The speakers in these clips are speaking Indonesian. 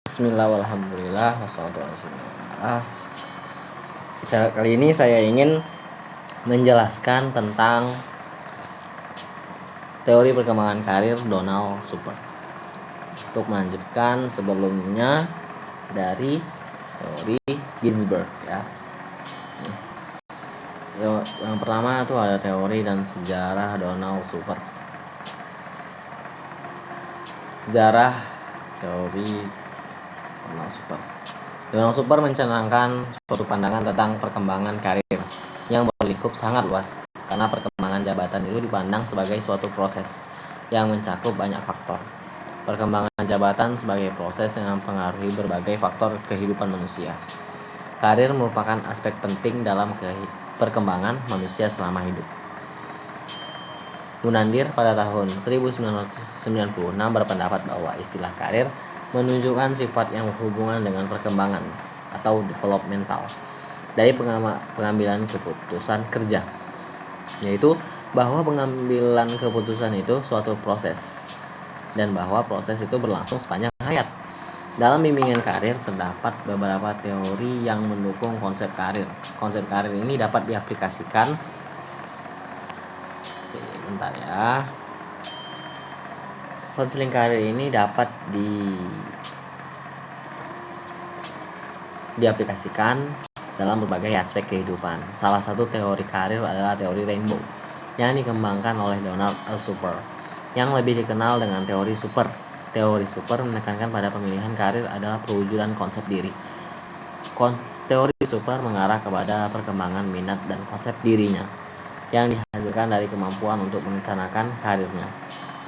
Bismillah, walhamdulillah, wassalatu wassalamu. Kali ini saya ingin menjelaskan tentang teori perkembangan karir Donald Super. Untuk melanjutkan sebelumnya dari teori Ginsberg ya. Yang pertama itu ada teori dan sejarah Donald Super. Sejarah teori Donald Super mencanangkan suatu pandangan tentang perkembangan karir yang berlingkup sangat luas, karena perkembangan jabatan itu dipandang sebagai suatu proses yang mencakup banyak faktor. Perkembangan jabatan sebagai proses yang mempengaruhi berbagai faktor kehidupan manusia. Karir merupakan aspek penting dalam perkembangan manusia selama hidup. Munandir pada tahun 1996 berpendapat bahwa istilah karir menunjukkan sifat yang berhubungan dengan perkembangan atau developmental dari pengambilan keputusan kerja, yaitu bahwa pengambilan keputusan itu suatu proses dan bahwa proses itu berlangsung sepanjang hayat. Dalam bimbingan karir terdapat beberapa teori yang mendukung konsep karir. Konsep karir ini dapat diaplikasikan konseling karir ini dapat diaplikasikan dalam berbagai aspek kehidupan. Salah satu teori karir adalah teori rainbow yang dikembangkan oleh Donald Super, yang lebih dikenal dengan teori super. Teori super menekankan pada pemilihan karir adalah perwujudan konsep diri. Teori super mengarah kepada perkembangan minat dan konsep dirinya yang dihasilkan dari kemampuan untuk merencanakan karirnya.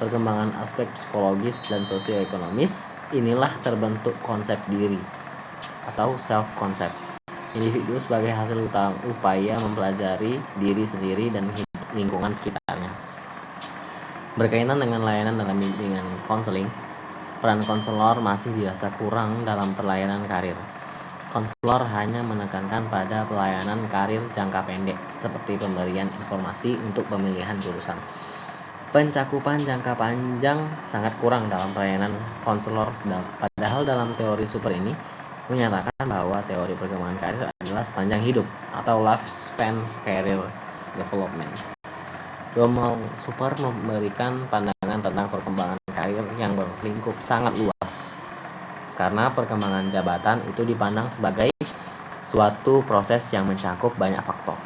Perkembangan aspek psikologis dan sosioekonomis, inilah terbentuk konsep diri atau self-concept individu sebagai hasil upaya mempelajari diri sendiri dan lingkungan sekitarnya. Berkaitan dengan layanan dalam bimbingan konseling, peran konselor masih dirasa kurang dalam pelayanan karir. Konselor hanya menekankan pada pelayanan karir jangka pendek, seperti pemberian informasi untuk pemilihan jurusan. Pencakupan jangka panjang sangat kurang dalam pelayanan konselor, padahal dalam teori super ini menyatakan bahwa teori perkembangan karir adalah sepanjang hidup atau lifespan career development. Donald Super memberikan pandangan tentang perkembangan karir yang berlingkup sangat luas, karena perkembangan jabatan itu dipandang sebagai suatu proses yang mencakup banyak faktor.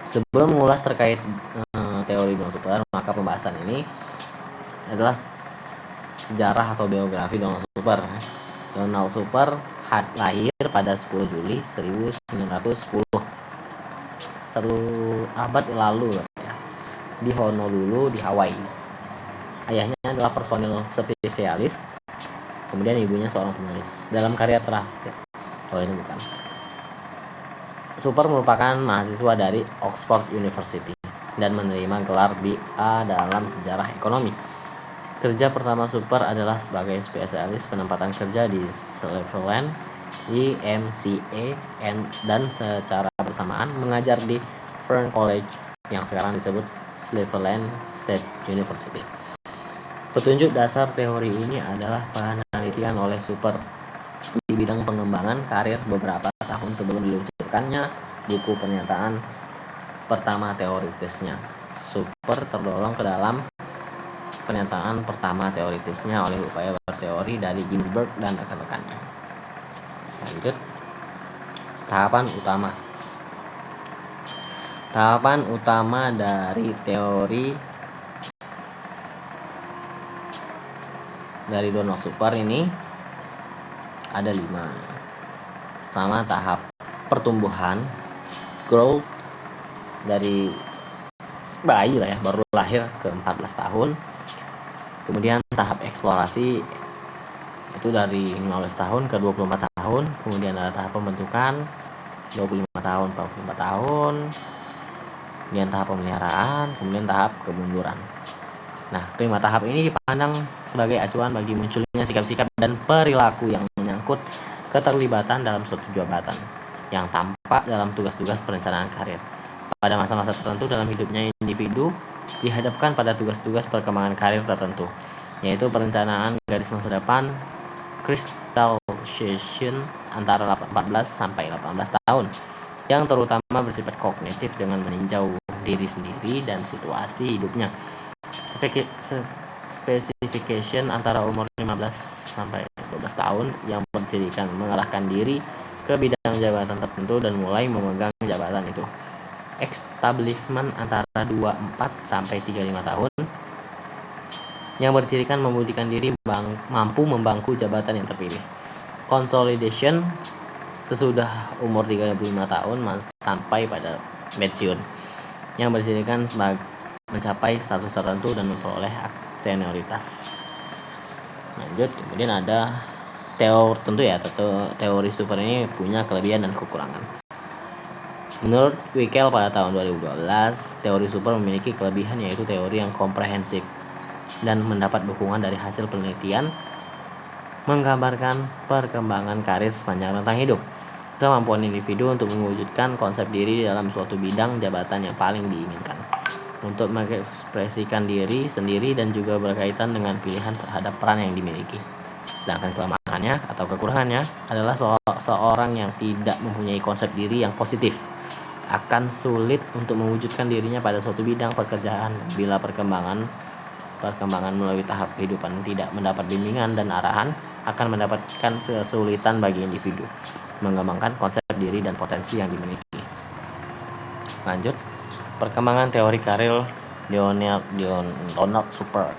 Sebelum mengulas terkait teori Donald Super, maka pembahasan ini adalah sejarah atau biografi Donald Super. Donald Super lahir pada 10 Juli 1910, satu abad lalu ya, di Honolulu di Hawaii. Ayahnya adalah personil spesialis, kemudian ibunya seorang penulis. Dalam karya terakhir, Super merupakan mahasiswa dari Oxford University dan menerima gelar BA dalam sejarah ekonomi. Kerja pertama Super adalah sebagai spesialis penempatan kerja di Cleveland YMCA dan secara bersamaan mengajar di Fern College yang sekarang disebut Cleveland State University. Petunjuk dasar teori ini adalah penelitian oleh Super di bidang pengembangan karir beberapa tahun sebelum diluncurkannya buku pernyataan pertama teoritisnya. Super terdorong ke dalam pernyataan pertama teoritisnya oleh upaya berteori dari Ginsberg dan rekan-rekannya. Lanjut, tahapan utama dari teori dari Donald Super ini ada 5. Pertama, tahap pertumbuhan, growth, dari bayi lah ya, baru lahir ke 14 tahun. Kemudian tahap eksplorasi itu dari 15 tahun ke 24 tahun. Kemudian ada tahap pembentukan 25 tahun 44 tahun. Kemudian tahap pemeliharaan, kemudian tahap kemunduran. Nah, 5 tahap ini dipandang sebagai acuan bagi munculnya sikap-sikap dan perilaku yang menyangkut keterlibatan dalam suatu jabatan yang tampak dalam tugas-tugas perencanaan karir. Pada masa-masa tertentu dalam hidupnya, individu dihadapkan pada tugas-tugas perkembangan karir tertentu, yaitu perencanaan garis masa depan, mental session antara 14 sampai 18 tahun yang terutama bersifat kognitif dengan meninjau diri sendiri dan situasi hidupnya. Specification antara umur 15 sampai 12 tahun yang berjadikan mengarahkan diri ke bidang jabatan tertentu dan mulai memegang jabatan itu. Establishment antara 24 sampai 35 tahun yang bercirikan membuktikan diri mampu membangku jabatan yang terpilih. Consolidation sesudah umur 35 tahun sampai pada pensiun yang bercirikan sebagai mencapai status tertentu dan memperoleh senioritas. Lanjut, kemudian ada teori super ini punya kelebihan dan kekurangan. Menurut Wickel pada tahun 2012, teori super memiliki kelebihan yaitu teori yang komprehensif dan mendapat dukungan dari hasil penelitian menggambarkan perkembangan karir sepanjang rentang hidup. Kemampuan individu untuk mewujudkan konsep diri dalam suatu bidang jabatan yang paling diinginkan, untuk mengekspresikan diri sendiri dan juga berkaitan dengan pilihan terhadap peran yang dimiliki. Sedangkan kelemahannya atau kekurangannya adalah seorang yang tidak mempunyai konsep diri yang positif akan sulit untuk mewujudkan dirinya pada suatu bidang pekerjaan bila perkembangan melalui tahap kehidupan tidak mendapat bimbingan dan arahan akan mendapatkan kesulitan bagi individu mengembangkan konsep diri dan potensi yang dimiliki. Lanjut, perkembangan teori karir Donald Super.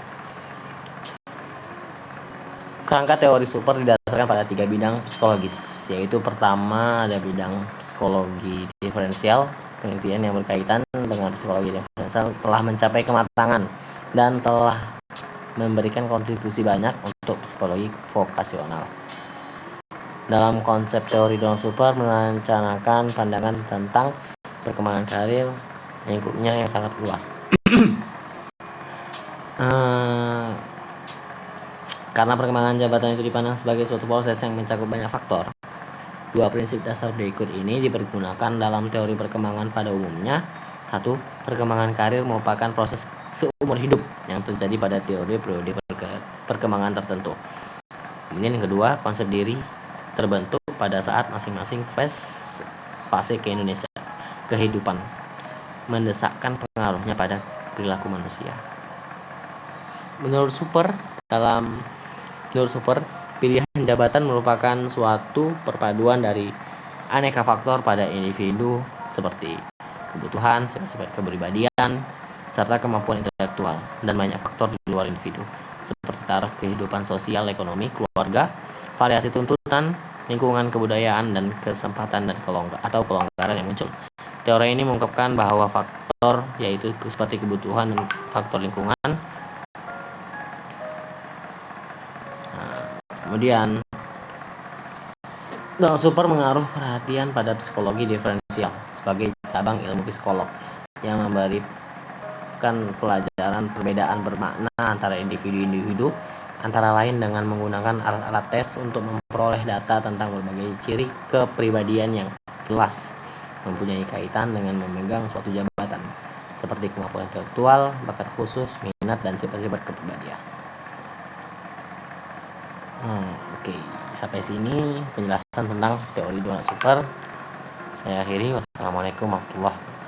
Kerangka teori super didasarkan pada 3 bidang psikologis, yaitu pertama ada bidang psikologi diferensial. Penelitian yang berkaitan dengan psikologi diferensial telah mencapai kematangan dan telah memberikan kontribusi banyak untuk psikologi vokasional. Dalam konsep teori Donald Super merencanakan pandangan tentang perkembangan karir lingkupnya yang sangat luas. Karena perkembangan jabatan itu dipandang sebagai suatu proses yang mencakup banyak faktor. 2 prinsip dasar berikut ini dipergunakan dalam teori perkembangan pada umumnya. 1. Perkembangan karir merupakan proses seumur hidup yang terjadi pada teori periode perkembangan tertentu. Kemudian yang kedua, konsep diri terbentuk pada saat masing-masing fase kehidupan mendesakkan pengaruhnya pada perilaku manusia. Menurut Super, pilihan jabatan merupakan suatu perpaduan dari aneka faktor pada individu seperti kebutuhan, sifat kepribadian, serta kemampuan intelektual, dan banyak faktor di luar individu seperti taraf kehidupan sosial, ekonomi, keluarga, variasi tuntutan, lingkungan kebudayaan, dan kesempatan dan kelonggaran yang muncul. Teori ini mengungkapkan bahwa faktor yaitu seperti kebutuhan dan faktor lingkungan. Kemudian Donald Super mengaruh perhatian pada psikologi diferensial sebagai cabang ilmu psikolog yang memberikan pelajaran perbedaan bermakna antara individu-individu, antara lain dengan menggunakan alat-alat tes untuk memperoleh data tentang berbagai ciri kepribadian yang jelas mempunyai kaitan dengan memegang suatu jabatan, seperti kemampuan intelektual, bakat khusus, minat, dan sifat-sifat kepribadian. Oke, sampai sini penjelasan tentang teori Donald Super. Saya akhiri. Wassalamualaikum warahmatullahi wabarakatuh.